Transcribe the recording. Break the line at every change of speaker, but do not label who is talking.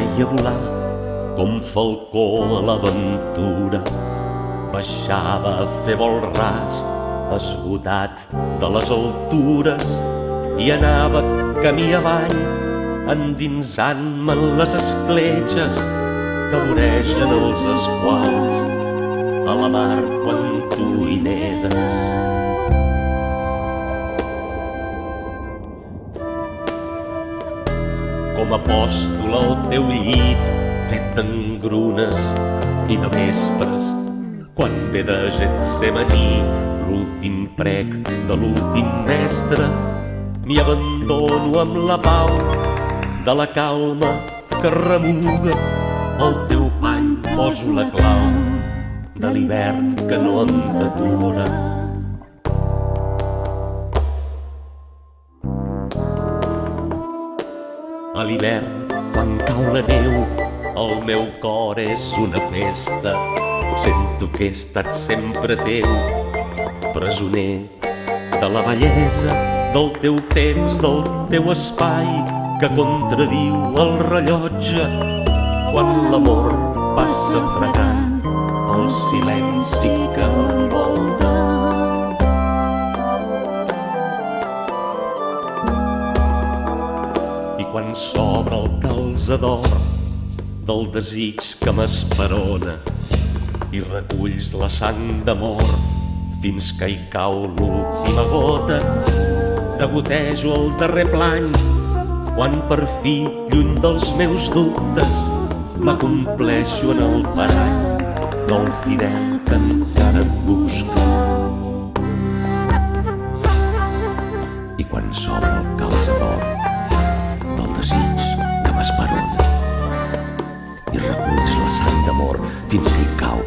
veia volar com falcó a l'aventura. Baixava a fer vol ras, esgotat de les altures, i anava camí avall, endinsant-me en les escletxes que voregen els esquals a la mar quan tu hi nedes. Com apòstol al teu llit, fet engrunes i de vespres, quan ve de Getsemaní l'últim prec de l'últim mestre, m'hi abandono amb la pau de la calma que remuga. Al teu pany poso la clau de l'hivern que no em detura. A l'hivern, quan cau la neu, el meu cor és una festa. Sento que he estat sempre teu, presoner de la bellesa del teu temps, del teu espai, que contradiu el rellotge quan l'amor passa fregant el silenci que m'envolta. I quan s'obre el calzador del desig que m'esperona i reculls la sang d'amor fins que hi cau l'última gota, degotejo el darrer plany quan per fi, lluny dels meus dubtes, m'acompleixo en el parany del fidel que encara et busca. I quan s'obre el calzador del desig que m'esperona i reculls la sang d'amor fins que hi cau